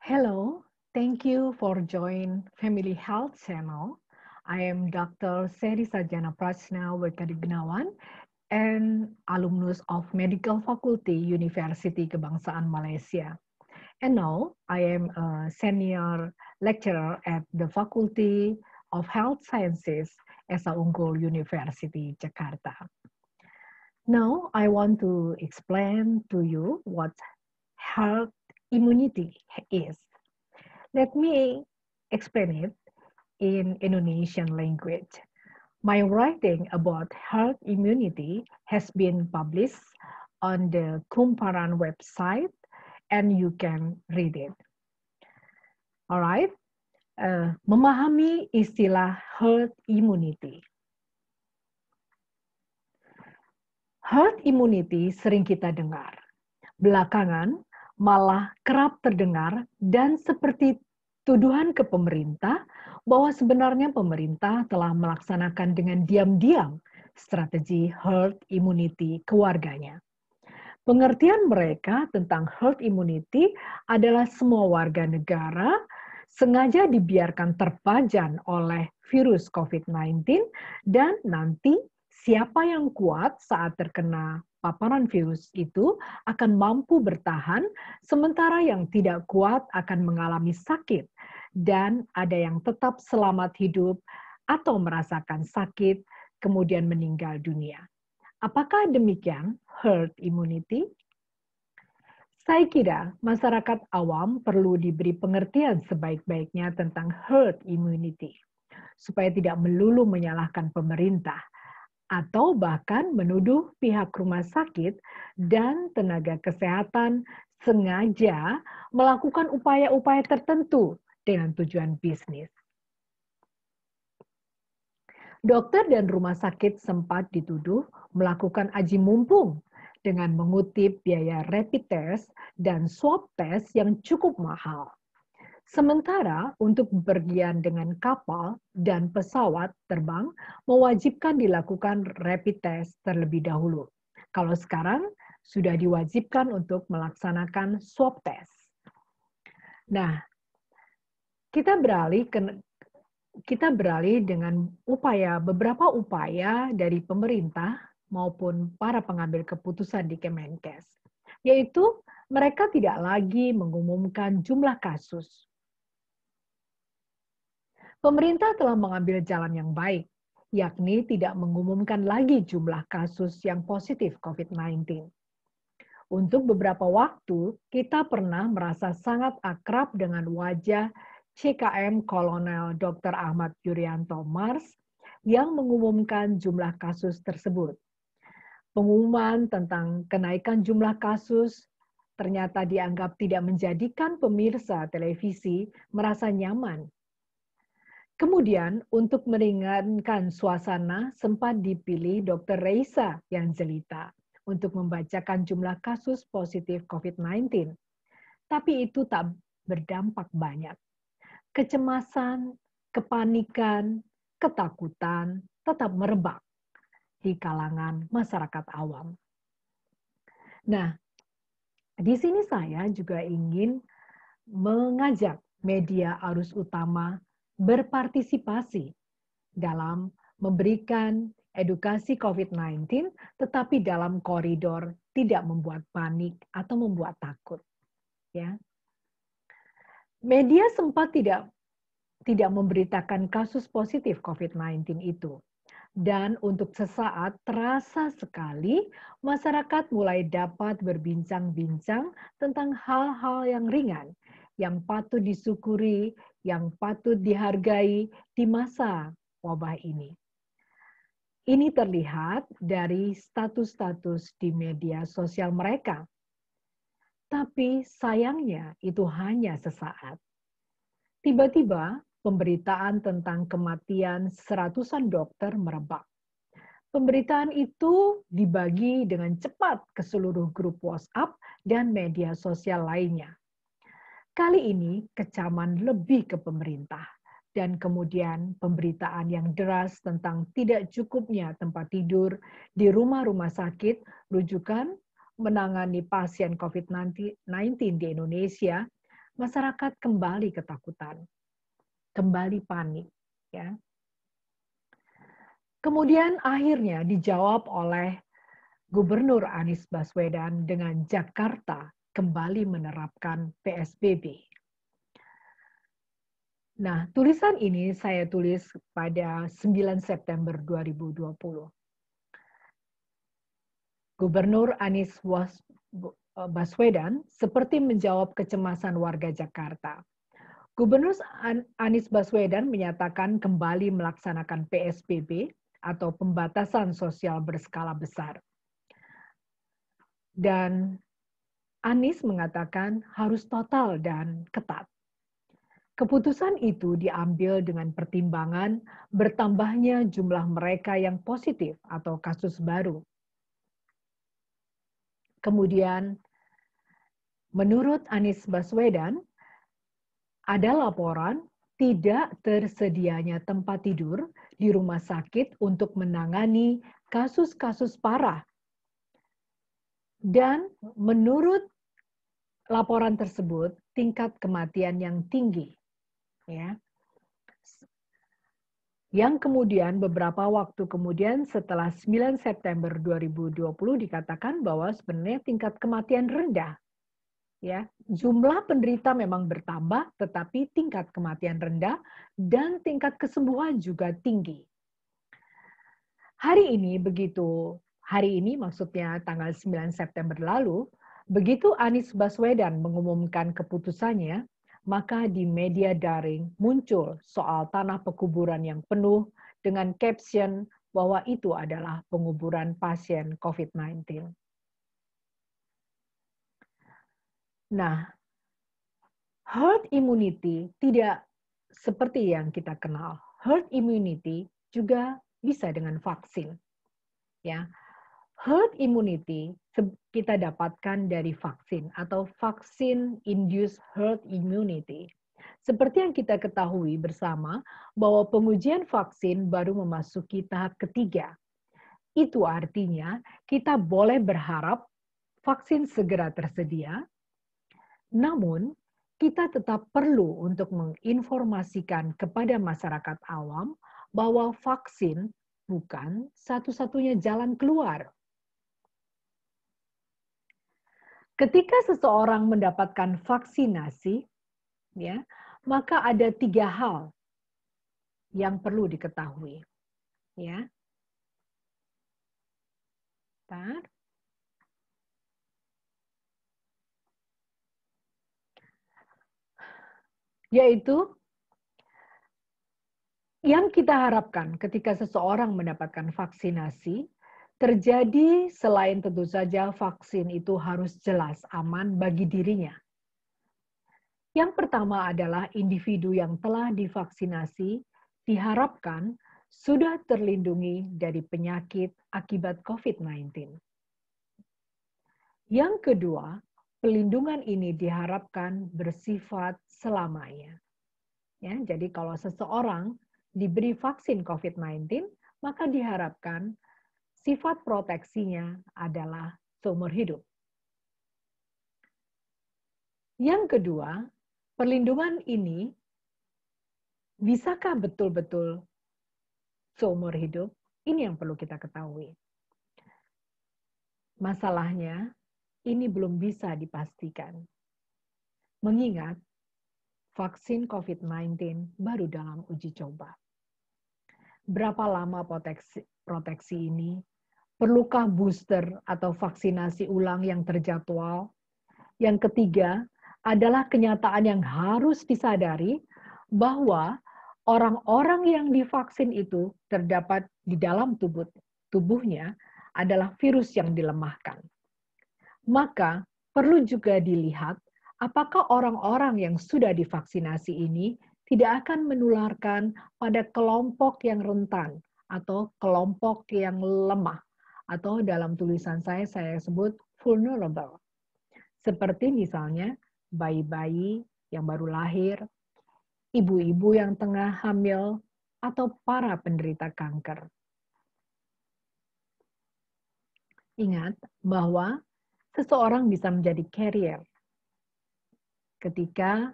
Hello, thank you for joining Family Health Channel. I am Dr. Seri Sajana Prachna Wekadignawan, an alumnus of Medical Faculty, University Kebangsaan Malaysia. And now I am a senior lecturer at the Faculty of Health Sciences, Esa Unggul University, Jakarta. Now I want to explain to you what herd immunity is. Let me explain it in Indonesian language. My writing about herd immunity has been published on the Kumparan website and you can read it. Alright, memahami istilah herd immunity. Herd immunity sering kita dengar. Belakangan malah kerap terdengar dan seperti tuduhan ke pemerintah bahwa sebenarnya pemerintah telah melaksanakan dengan diam-diam strategi herd immunity keluarganya. Pengertian mereka tentang herd immunity adalah semua warga negara sengaja dibiarkan terpajan oleh virus COVID-19 dan nanti siapa yang kuat saat terkena paparan virus itu akan mampu bertahan, sementara yang tidak kuat akan mengalami sakit, dan ada yang tetap selamat hidup atau merasakan sakit, kemudian meninggal dunia. Apakah demikian herd immunity? Saya kira masyarakat awam perlu diberi pengertian sebaik-baiknya tentang herd immunity, supaya tidak melulu menyalahkan pemerintah, atau bahkan menuduh pihak rumah sakit dan tenaga kesehatan sengaja melakukan upaya-upaya tertentu dengan tujuan bisnis. Dokter dan rumah sakit sempat dituduh melakukan aji mumpung dengan mengutip biaya rapid test dan swab test yang cukup mahal. Sementara untuk bepergian dengan kapal dan pesawat terbang mewajibkan dilakukan rapid test terlebih dahulu. Kalau sekarang sudah diwajibkan untuk melaksanakan swab test. Nah, kita beralih dengan beberapa upaya dari pemerintah maupun para pengambil keputusan di Kemenkes, yaitu mereka tidak lagi mengumumkan jumlah kasus. Pemerintah telah mengambil jalan yang baik, yakni tidak mengumumkan lagi jumlah kasus yang positif COVID-19. Untuk beberapa waktu, kita pernah merasa sangat akrab dengan wajah CKM Kolonel Dr. Ahmad Yuryanto Mars yang mengumumkan jumlah kasus tersebut. Pengumuman tentang kenaikan jumlah kasus ternyata dianggap tidak menjadikan pemirsa televisi merasa nyaman. Kemudian, untuk meringankan suasana, sempat dipilih Dr. Reisa yang jelita untuk membacakan jumlah kasus positif COVID-19. Tapi itu tak berdampak banyak. Kecemasan, kepanikan, ketakutan tetap merebak di kalangan masyarakat awam. Nah, di sini saya juga ingin mengajak media arus utama berpartisipasi dalam memberikan edukasi COVID-19, tetapi dalam koridor tidak membuat panik atau membuat takut. Ya, media sempat tidak memberitakan kasus positif COVID-19 itu. Dan untuk sesaat terasa sekali masyarakat mulai dapat berbincang-bincang tentang hal-hal yang ringan, yang patut disyukuri, yang patut dihargai di masa wabah ini. Ini terlihat dari status-status di media sosial mereka. Tapi sayangnya itu hanya sesaat. Tiba-tiba pemberitaan tentang kematian seratusan dokter merebak. Pemberitaan itu dibagi dengan cepat ke seluruh grup WhatsApp dan media sosial lainnya. Kali ini kecaman lebih ke pemerintah dan kemudian pemberitaan yang deras tentang tidak cukupnya tempat tidur di rumah-rumah sakit rujukan menangani pasien COVID-19 di Indonesia masyarakat kembali ketakutan, kembali panik, ya. Kemudian akhirnya dijawab oleh Gubernur Anies Baswedan dengan Jakarta kembali menerapkan PSBB. Nah, tulisan ini saya tulis pada 9 September 2020. Gubernur Anies Baswedan seperti menjawab kecemasan warga Jakarta. Gubernur Anies Baswedan menyatakan kembali melaksanakan PSBB atau pembatasan sosial berskala besar. Dan Anies mengatakan harus total dan ketat. Keputusan itu diambil dengan pertimbangan bertambahnya jumlah mereka yang positif atau kasus baru. Kemudian, menurut Anies Baswedan, ada laporan tidak tersedianya tempat tidur di rumah sakit untuk menangani kasus-kasus parah. Dan menurut laporan tersebut, tingkat kematian yang tinggi. Ya. Yang kemudian beberapa waktu kemudian setelah 9 September 2020 dikatakan bahwa sebenarnya tingkat kematian rendah. Ya, jumlah penderita memang bertambah tetapi tingkat kematian rendah dan tingkat kesembuhan juga tinggi. Hari ini maksudnya tanggal 9 September lalu, begitu Anies Baswedan mengumumkan keputusannya, maka di media daring muncul soal tanah pekuburan yang penuh dengan caption bahwa itu adalah penguburan pasien COVID-19. Nah, herd immunity tidak seperti yang kita kenal. Herd immunity juga bisa dengan vaksin. Ya, herd immunity kita dapatkan dari vaksin atau vaksin-induced herd immunity. Seperti yang kita ketahui bersama bahwa pengujian vaksin baru memasuki tahap ketiga. Itu artinya kita boleh berharap vaksin segera tersedia, namun kita tetap perlu untuk menginformasikan kepada masyarakat awam bahwa vaksin bukan satu-satunya jalan keluar. Ketika seseorang mendapatkan vaksinasi, ya, maka ada 3 hal yang perlu diketahui. Ya. Bentar. Yaitu yang kita harapkan ketika seseorang mendapatkan vaksinasi, terjadi selain tentu saja vaksin itu harus jelas aman bagi dirinya. Yang pertama adalah individu yang telah divaksinasi diharapkan sudah terlindungi dari penyakit akibat COVID-19. Yang kedua, pelindungan ini diharapkan bersifat selamanya. Ya, jadi kalau seseorang diberi vaksin COVID-19, maka diharapkan sifat proteksinya adalah seumur hidup. Yang kedua, perlindungan ini bisakah betul-betul seumur hidup? Ini yang perlu kita ketahui. Masalahnya, ini belum bisa dipastikan. Mengingat vaksin COVID-19 baru dalam uji coba. Berapa lama proteksi ini? Perlukah booster atau vaksinasi ulang yang terjadwal? Yang ketiga adalah kenyataan yang harus disadari bahwa orang-orang yang divaksin itu terdapat di dalam tubuhnya adalah virus yang dilemahkan. Maka perlu juga dilihat apakah orang-orang yang sudah divaksinasi ini tidak akan menularkan pada kelompok yang rentan atau kelompok yang lemah, atau dalam tulisan saya sebut vulnerable. Seperti misalnya bayi-bayi yang baru lahir, ibu-ibu yang tengah hamil, atau para penderita kanker. Ingat bahwa seseorang bisa menjadi carrier ketika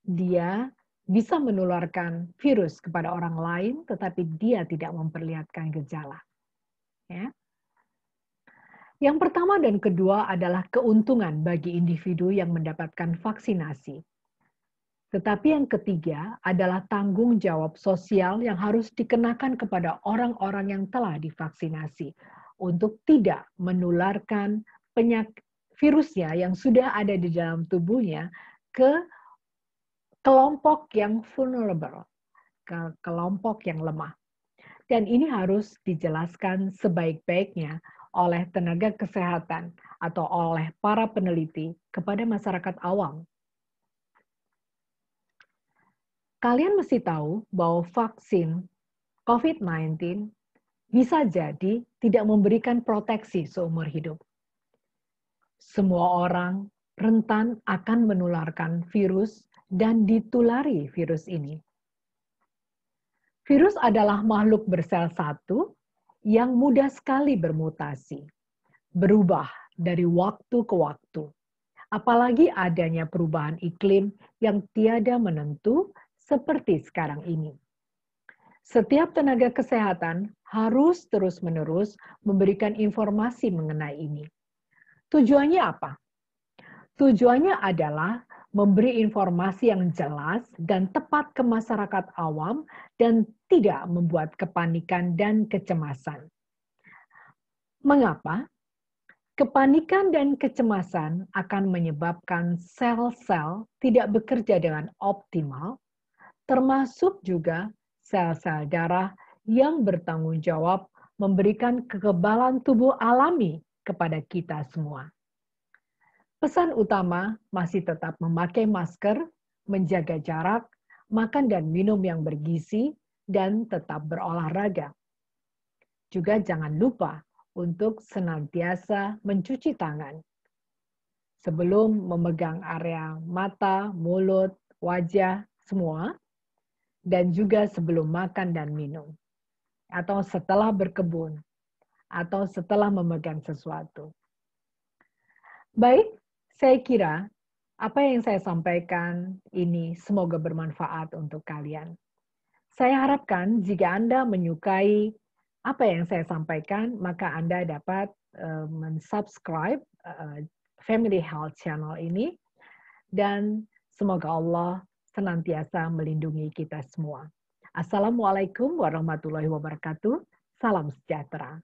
dia bisa menularkan virus kepada orang lain, tetapi dia tidak memperlihatkan gejala. Ya. Yang pertama dan kedua adalah keuntungan bagi individu yang mendapatkan vaksinasi. Tetapi yang ketiga adalah tanggung jawab sosial yang harus dikenakan kepada orang-orang yang telah divaksinasi untuk tidak menularkan virusnya yang sudah ada di dalam tubuhnya ke kelompok yang vulnerable, ke kelompok yang lemah. Dan ini harus dijelaskan sebaik-baiknya oleh tenaga kesehatan atau oleh para peneliti kepada masyarakat awam. Kalian mesti tahu bahwa vaksin COVID-19 bisa jadi tidak memberikan proteksi seumur hidup. Semua orang rentan akan menularkan virus dan ditulari virus ini. Virus adalah makhluk bersel satu yang mudah sekali bermutasi, berubah dari waktu ke waktu. Apalagi adanya perubahan iklim yang tiada menentu seperti sekarang ini. Setiap tenaga kesehatan harus terus-menerus memberikan informasi mengenai ini. Tujuannya apa? Tujuannya adalah memberi informasi yang jelas dan tepat ke masyarakat awam dan tidak membuat kepanikan dan kecemasan. Mengapa? Kepanikan dan kecemasan akan menyebabkan sel-sel tidak bekerja dengan optimal, termasuk juga sel-sel darah yang bertanggung jawab memberikan kekebalan tubuh alami kepada kita semua. Pesan utama masih tetap memakai masker, menjaga jarak, makan dan minum yang bergizi, dan tetap berolahraga. Juga jangan lupa untuk senantiasa mencuci tangan. Sebelum memegang area mata, mulut, wajah, semua, dan juga sebelum makan dan minum, atau setelah berkebun, atau setelah memegang sesuatu. Baik, saya kira apa yang saya sampaikan ini semoga bermanfaat untuk kalian. Saya harapkan jika Anda menyukai apa yang saya sampaikan, maka Anda dapat mensubscribe Family Health Channel ini, dan semoga Allah senantiasa melindungi kita semua. Assalamualaikum warahmatullahi wabarakatuh. Salam sejahtera.